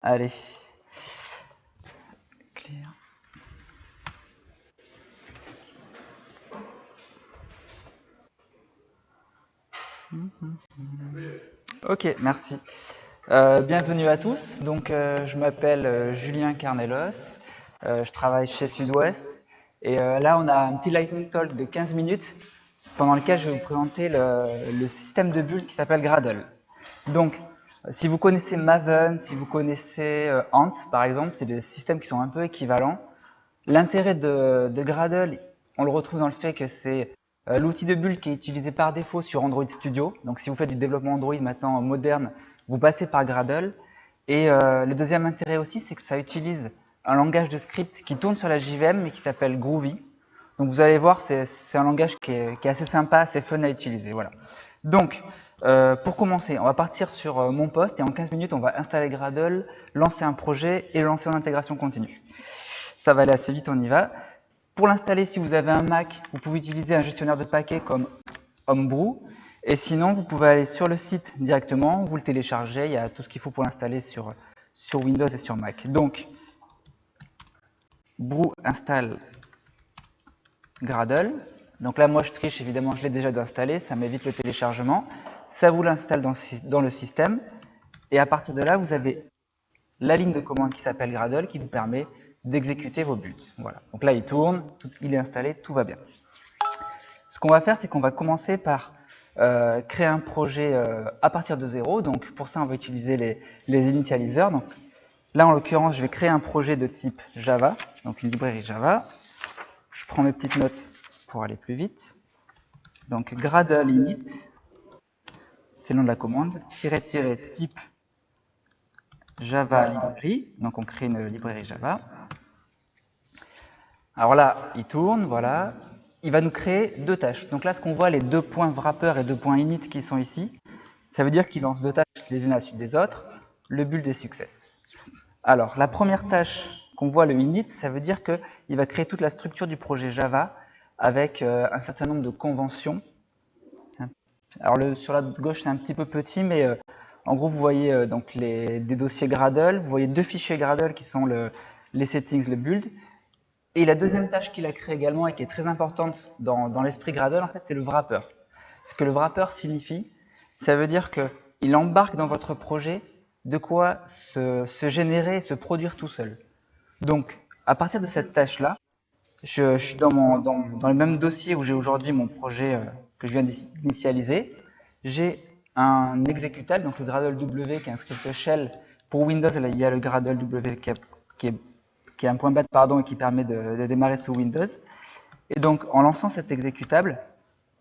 Allez. Clear. Ok, merci. Bienvenue à tous. Donc, je m'appelle Julien Carnelos. Je travaille chez Sud-Ouest. Et là, on a un petit lightning talk de 15 minutes pendant lequel je vais vous présenter le système de bulles qui s'appelle Gradle. Donc, si vous connaissez Maven, si vous connaissez Ant, par exemple, c'est des systèmes qui sont un peu équivalents. L'intérêt de Gradle, on le retrouve dans le fait que c'est l'outil de bulle qui est utilisé par défaut sur Android Studio. Donc, si vous faites du développement Android maintenant moderne, vous passez par Gradle. Et le deuxième intérêt aussi, c'est que ça utilise un langage de script qui tourne sur la JVM mais qui s'appelle Groovy. Donc vous allez voir, c'est un langage qui est assez sympa, assez fun à utiliser. Voilà. Donc, pour commencer, on va partir sur mon poste et en 15 minutes, on va installer Gradle, lancer un projet et le lancer en intégration continue. Ça va aller assez vite, on y va. Pour l'installer, si vous avez un Mac, vous pouvez utiliser un gestionnaire de paquets comme Homebrew. Et sinon, vous pouvez aller sur le site directement, vous le téléchargez, il y a tout ce qu'il faut pour l'installer sur Windows et sur Mac. Donc, brew install Gradle. Donc là, moi, je triche, évidemment, je l'ai déjà installé, ça m'évite le téléchargement. Ça vous l'installe dans le système. Et à partir de là, vous avez la ligne de commande qui s'appelle Gradle qui vous permet d'exécuter vos buts. Voilà. Donc là, il tourne, il est installé, tout va bien. Ce qu'on va faire, c'est qu'on va commencer par créer un projet à partir de zéro. Donc pour ça, on va utiliser les initialiseurs. Donc là, en l'occurrence, je vais créer un projet de type Java, donc une librairie Java. Je prends mes petites notes pour aller plus vite. Donc Gradle init, c'est le nom de la commande, type Java librairie. Donc on crée une librairie Java. Alors là, il tourne, voilà. Il va nous créer deux tâches. Donc là, ce qu'on voit, les deux points wrapper et deux points init qui sont ici, ça veut dire qu'il lance deux tâches les unes à la suite des autres, le build des success. Alors, la première tâche qu'on voit, le init, ça veut dire qu'il va créer toute la structure du projet Java avec un certain nombre de conventions. Alors, sur la gauche, c'est un petit peu petit, mais en gros, vous voyez donc des dossiers Gradle, vous voyez deux fichiers Gradle qui sont les settings, le build. Et la deuxième tâche qu'il a créée également et qui est très importante dans l'esprit Gradle, en fait, c'est le wrapper. Ce que le wrapper signifie, ça veut dire qu'il embarque dans votre projet de quoi se générer et se produire tout seul. Donc, à partir de cette tâche-là, je suis dans le même dossier où j'ai aujourd'hui mon projet que je viens d'initialiser. J'ai un exécutable, donc le Gradle W, qui est un script shell. Pour Windows, là, il y a le Gradle W qui est un point bat, pardon, et qui permet de démarrer sous Windows. Et donc, en lançant cet exécutable,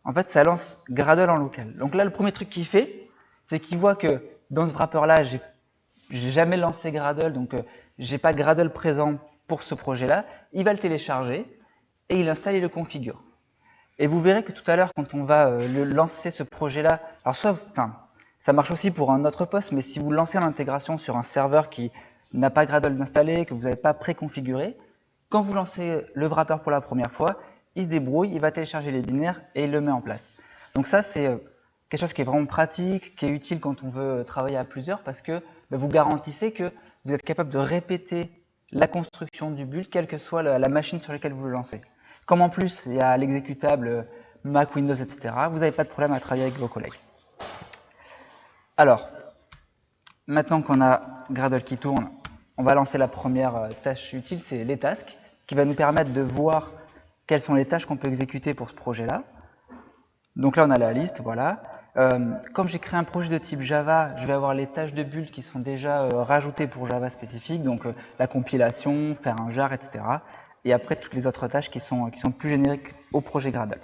en fait, ça lance Gradle en local. Donc là, le premier truc qu'il fait, c'est qu'il voit que dans ce wrapper-là, j'ai jamais lancé Gradle, donc j'ai pas Gradle présent pour ce projet-là. Il va le télécharger et il l'installe et le configure. Et vous verrez que tout à l'heure, quand on va lancer ce projet-là, alors ça marche aussi pour un autre poste, mais si vous lancez l'intégration sur un serveur qui n'a pas Gradle d'installer, que vous n'avez pas préconfiguré, quand vous lancez le wrapper pour la première fois, il se débrouille, il va télécharger les binaires et il le met en place. Donc ça, c'est quelque chose qui est vraiment pratique, qui est utile quand on veut travailler à plusieurs, parce que vous garantissez que vous êtes capable de répéter la construction du build, quelle que soit la machine sur laquelle vous le lancez. Comme en plus, il y a l'exécutable Mac, Windows, etc., vous n'avez pas de problème à travailler avec vos collègues. Alors, maintenant qu'on a Gradle qui tourne, on va lancer la première tâche utile, c'est les tasks, qui va nous permettre de voir quelles sont les tâches qu'on peut exécuter pour ce projet-là. Donc là, on a la liste, voilà. Comme j'ai créé un projet de type Java, je vais avoir les tâches de build qui sont déjà rajoutées pour Java spécifique, donc la compilation, faire un jar, etc. Et après, toutes les autres tâches qui sont plus génériques au projet Gradle.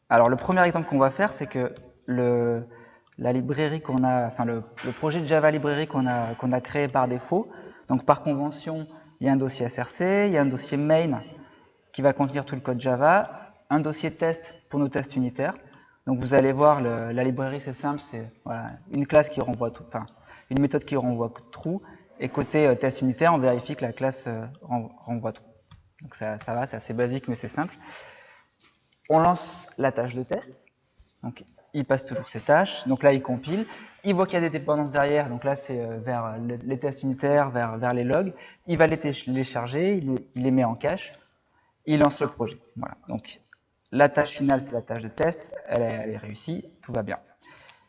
Alors, le premier exemple qu'on va faire, c'est que la librairie qu'on a, enfin le projet de Java librairie qu'on a créé par défaut, donc par convention, il y a un dossier SRC, il y a un dossier main qui va contenir tout le code Java, un dossier test pour nos tests unitaires. Donc vous allez voir, la librairie c'est simple, c'est voilà, une classe qui renvoie, une méthode qui renvoie true, et côté test unitaire, on vérifie que la classe renvoie true. Donc ça va, c'est assez basique mais c'est simple. On lance la tâche de test. Donc il passe toujours ses tâches. Donc là, il compile. Il voit qu'il y a des dépendances derrière. Donc là, c'est vers les tests unitaires, vers les logs. Il va les télécharger, il les met en cache. Il lance le projet. Voilà. Donc la tâche finale, c'est la tâche de test. Elle est réussie. Tout va bien.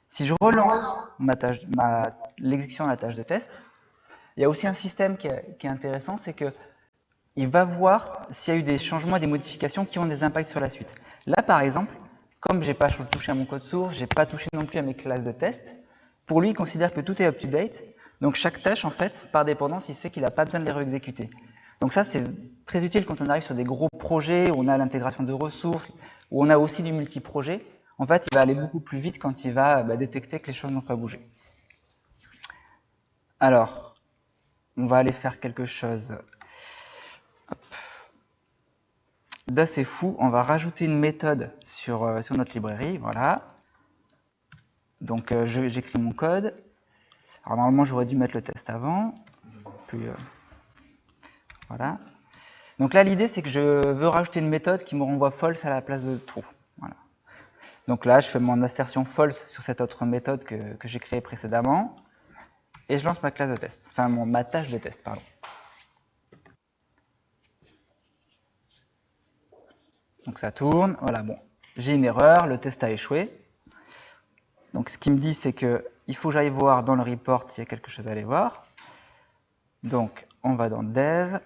Si je relance l'exécution de la tâche de test, il y a aussi un système qui est intéressant, c'est que il va voir s'il y a eu des changements et des modifications qui ont des impacts sur la suite. Là, par exemple, comme j'ai pas touché à mon code source, j'ai pas touché non plus à mes classes de test, pour lui, il considère que tout est up-to-date. Donc chaque tâche, en fait, par dépendance, il sait qu'il n'a pas besoin de les réexécuter. Donc ça, c'est très utile quand on arrive sur des gros projets où on a l'intégration de ressources, où on a aussi du multi-projet. En fait, il va aller beaucoup plus vite quand il va détecter que les choses n'ont pas bougé. Alors, on va aller faire quelque chose d'assez fou. On va rajouter une méthode sur notre librairie. Voilà. Donc, j'écris mon code. Alors, normalement, j'aurais dû mettre le test avant. Plus, voilà. Donc là, l'idée, c'est que je veux rajouter une méthode qui me renvoie false à la place de true. Voilà. Donc là, je fais mon assertion false sur cette autre méthode que j'ai créée précédemment. Et je lance ma classe de test. Enfin, ma tâche de test, pardon. Donc ça tourne. Voilà, bon. J'ai une erreur, le test a échoué. Donc ce qu'il me dit, c'est qu'il faut que j'aille voir dans le report s'il y a quelque chose à aller voir. Donc on va dans Dev,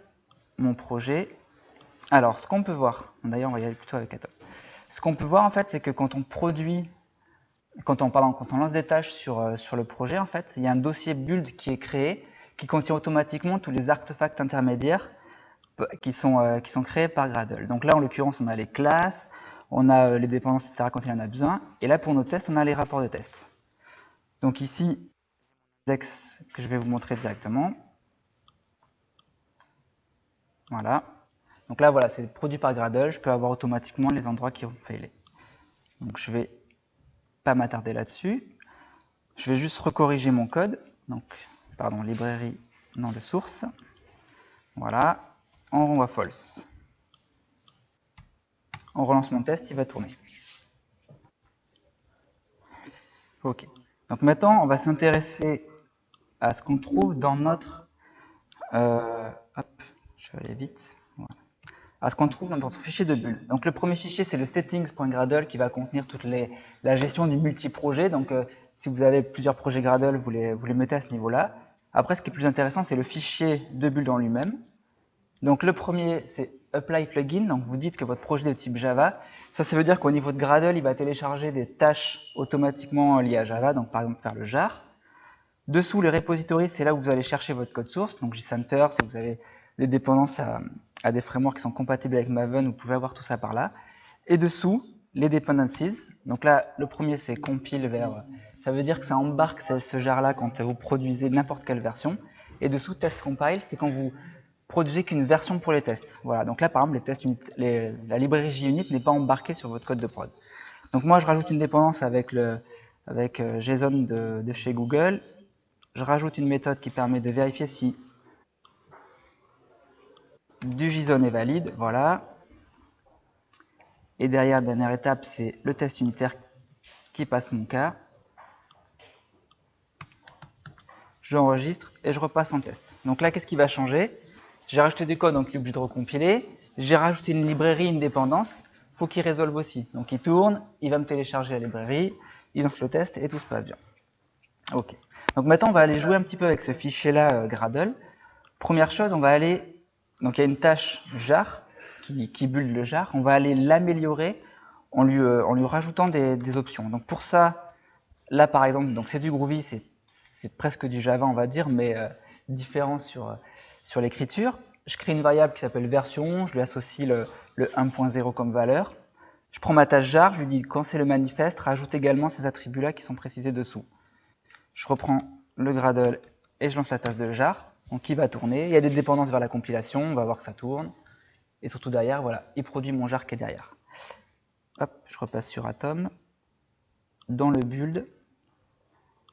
mon projet. Alors ce qu'on peut voir, d'ailleurs on va y aller plutôt avec Atom. Ce qu'on peut voir en fait, c'est que quand on produit, quand on lance des tâches sur le projet, en fait, il y a un dossier build qui est créé, qui contient automatiquement tous les artefacts intermédiaires qui sont créés par Gradle. Donc là en l'occurrence on a les classes, on a les dépendances, etc. quand il en a besoin. Et là, pour nos tests, on a les rapports de tests. Donc ici, l'index que je vais vous montrer directement. Voilà. Donc là, voilà, c'est produit par Gradle. Je peux avoir automatiquement les endroits qui ont failé. Donc je vais pas m'attarder là-dessus. Je vais juste recorriger mon code. Donc, pardon, librairie, nom de source. Voilà. On renvoie false. On relance mon test, il va tourner. Ok. Donc maintenant, on va s'intéresser à ce qu'on trouve dans notre... hop, je vais aller vite. Voilà. À ce qu'on trouve dans notre fichier de bulle. Donc le premier fichier, c'est le settings.gradle qui va contenir toute la gestion du multi-projet. Donc si vous avez plusieurs projets Gradle, vous les mettez à ce niveau-là. Après, ce qui est plus intéressant, c'est le fichier de bulle en lui-même. Donc le premier, c'est apply plugin. Donc vous dites que votre projet est de type Java. Ça veut dire qu'au niveau de Gradle, il va télécharger des tâches automatiquement liées à Java. Donc par exemple, faire le jar. Dessous, les repositories, c'est là où vous allez chercher votre code source. Donc JCenter, si vous avez des dépendances à des frameworks qui sont compatibles avec Maven, vous pouvez avoir tout ça par là. Et dessous, les dependencies. Donc là, le premier, c'est compile vers... Ça veut dire que ça embarque ce jar-là quand vous produisez n'importe quelle version. Et dessous, test compile, c'est quand vous produisez qu'une version pour les tests. Voilà. Donc là, par exemple, la librairie JUnit n'est pas embarquée sur votre code de prod. Donc moi, je rajoute une dépendance avec JSON de chez Google. Je rajoute une méthode qui permet de vérifier si du JSON est valide, voilà. Et derrière, dernière étape, c'est le test unitaire qui passe mon cas. J'enregistre et je repasse en test. Donc là, qu'est-ce qui va changer? J'ai rajouté du code, donc il est obligé de recompiler. J'ai rajouté une librairie, une dépendance. Il faut qu'il résolve aussi. Donc il tourne, il va me télécharger la librairie, il lance le test et tout se passe bien. Ok. Donc maintenant, on va aller jouer un petit peu avec ce fichier-là, Gradle. Première chose, on va aller... Donc il y a une tâche jar qui build le jar. On va aller l'améliorer en lui rajoutant des options. Donc pour ça, là par exemple, c'est du Groovy, c'est presque du Java on va dire, mais différent sur l'écriture. Je crée une variable qui s'appelle version, je lui associe le 1.0 comme valeur. Je prends ma tâche jar, je lui dis quand c'est le manifeste, rajoute également ces attributs-là qui sont précisés dessous. Je reprends le Gradle et je lance la tâche de jar. Donc il va tourner, il y a des dépendances vers la compilation, on va voir que ça tourne. Et surtout derrière, voilà, il produit mon jar qui est derrière. Hop, je repasse sur Atom. Dans le build,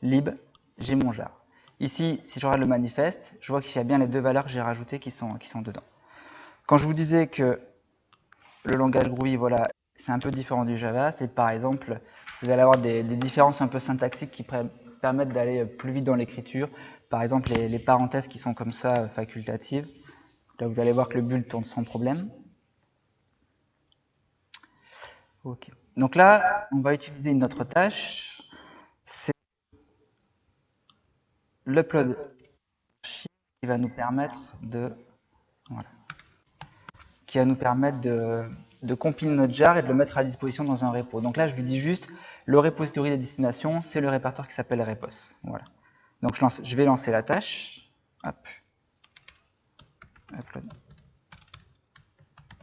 lib, j'ai mon jar. Ici, si je regarde le manifeste, je vois qu'il y a bien les deux valeurs que j'ai rajoutées qui sont dedans. Quand je vous disais que le langage Groovy, voilà, c'est un peu différent du Java, c'est par exemple vous allez avoir des différences un peu syntaxiques qui permettent d'aller plus vite dans l'écriture. Par exemple, les parenthèses qui sont comme ça, facultatives. Là, vous allez voir que le build tourne sans problème. Ok. Donc là, on va utiliser une autre tâche. C'est l'upload qui va nous permettre de... Voilà. Qui va nous permettre de compiler notre jar et de le mettre à disposition dans un repo. Donc là, je lui dis juste, le repository des destinations, c'est le répertoire qui s'appelle repos. Voilà. Donc je vais lancer la tâche. Hop. Upload.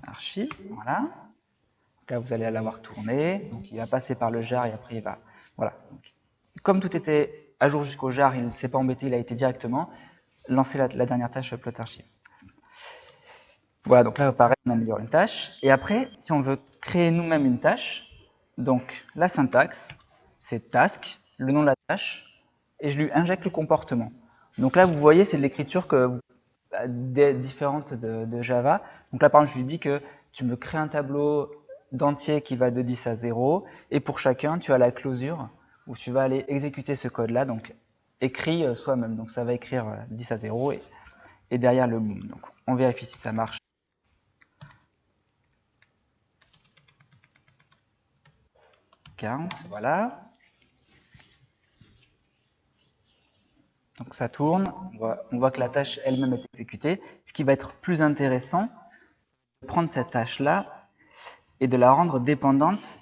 Archive. Voilà. Donc là, vous allez l'avoir tourné. Donc il va passer par le jar et après il va... Voilà. Donc, comme tout était à jour jusqu'au jar, il ne s'est pas embêté, il a été directement. Lancer la dernière tâche upload archive. Voilà, donc là, pareil, on améliore une tâche. Et après, si on veut créer nous-mêmes une tâche, donc la syntaxe, c'est task, le nom de la tâche, et je lui injecte le comportement. Donc là, vous voyez, c'est de l'écriture différente de Java. Donc là, par exemple, je lui dis que tu me crées un tableau d'entier qui va de 10 à 0, et pour chacun, tu as la closure où tu vas aller exécuter ce code-là, donc écrit soi-même. Donc ça va écrire 10 à 0 et derrière le boom. Donc on vérifie si ça marche. Count, voilà. Donc ça tourne, on voit que la tâche elle-même est exécutée. Ce qui va être plus intéressant, c'est de prendre cette tâche-là et de la rendre dépendante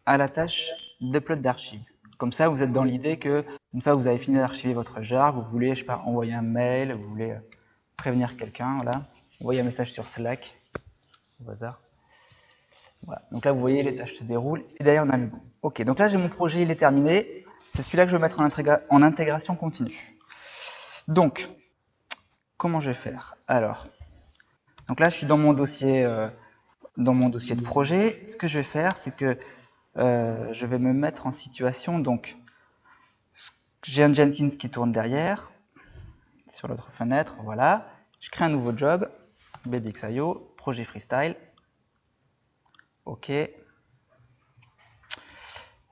à la tâche d'upload d'archives. Comme ça, vous êtes dans l'idée que une fois que vous avez fini d'archiver votre jar, vous voulez, je sais pas, envoyer un mail, vous voulez prévenir quelqu'un, voilà, envoyer un message sur Slack, au hasard. Voilà. Donc là, vous voyez, les tâches se déroulent. Et d'ailleurs, on a le bon. Ok, donc là, j'ai mon projet, il est terminé. C'est celui-là que je vais mettre en intégration continue. Donc, comment je vais faire? Alors, donc là, je suis dans mon dossier de projet. Ce que je vais faire, c'est que je vais me mettre en situation. Donc, j'ai un Jenkins qui tourne derrière, sur l'autre fenêtre. Voilà. Je crée un nouveau job, BDXIO, projet freestyle. Ok.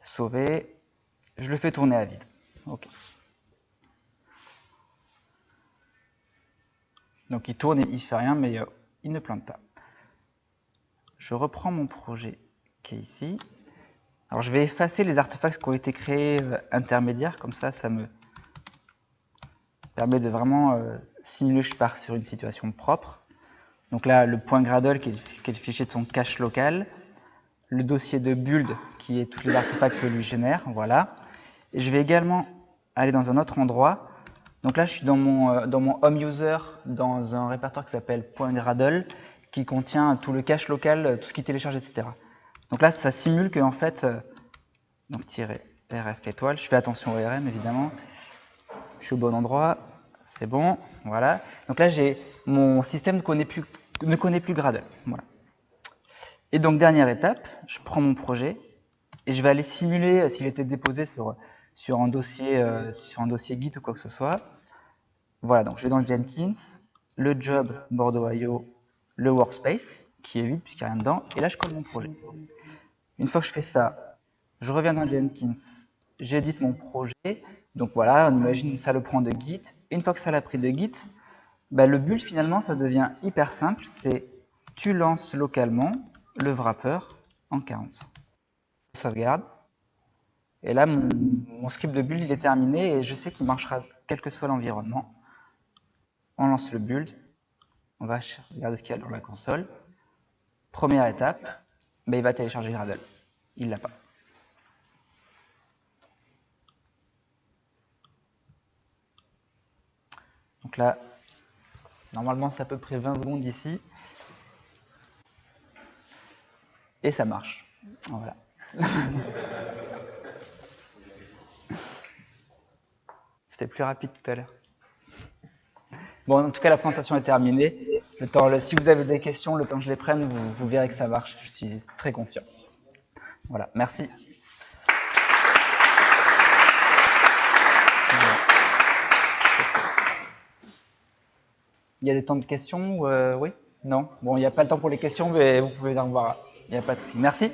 Sauver. Je le fais tourner à vide. Ok. Donc il tourne et il ne fait rien, mais il ne plante pas. Je reprends mon projet qui est ici. Alors je vais effacer les artefacts qui ont été créés intermédiaires, comme ça me permet de vraiment simuler que je pars sur une situation propre. Donc là, le point Gradle qui est le fichier de son cache local, le dossier de build qui est tous les artefacts que lui génère, voilà. Et je vais également aller dans un autre endroit. Donc là, je suis dans mon home user, dans un répertoire qui s'appelle .gradle, qui contient tout le cache local, tout ce qui télécharge, etc. Donc là, ça simule que en fait, donc -rf étoile, je fais attention au RM évidemment, je suis au bon endroit, c'est bon, voilà. Donc là, mon système ne connaît plus Gradle, voilà. Et donc dernière étape, je prends mon projet et je vais aller simuler s'il était déposé sur un dossier Git ou quoi que ce soit. Voilà, donc je vais dans le Jenkins, le job Bordeaux.io, le workspace, qui est vide puisqu'il n'y a rien dedans, et là je colle mon projet. Une fois que je fais ça, je reviens dans Jenkins, j'édite mon projet, donc voilà, on imagine ça le prend de Git, et une fois que ça l'a pris de Git, bah, le build finalement ça devient hyper simple, c'est tu lances localement le wrapper en 40. Je sauvegarde, et là mon script de build il est terminé, et je sais qu'il marchera quel que soit l'environnement. On lance le build, on va regarder ce qu'il y a dans la console. Première étape, ben il va télécharger Gradle. Il l'a pas. Donc là, normalement c'est à peu près 20 secondes ici. Et ça marche. Voilà. C'était plus rapide tout à l'heure. Bon, en tout cas, la présentation est terminée. Si vous avez des questions, le temps que je les prenne, vous verrez que ça marche. Je suis très confiant. Voilà, merci. Il y a des temps de questions Oui? Non? Bon, il n'y a pas le temps pour les questions, mais vous pouvez en voir. Il n'y a pas de souci. Merci.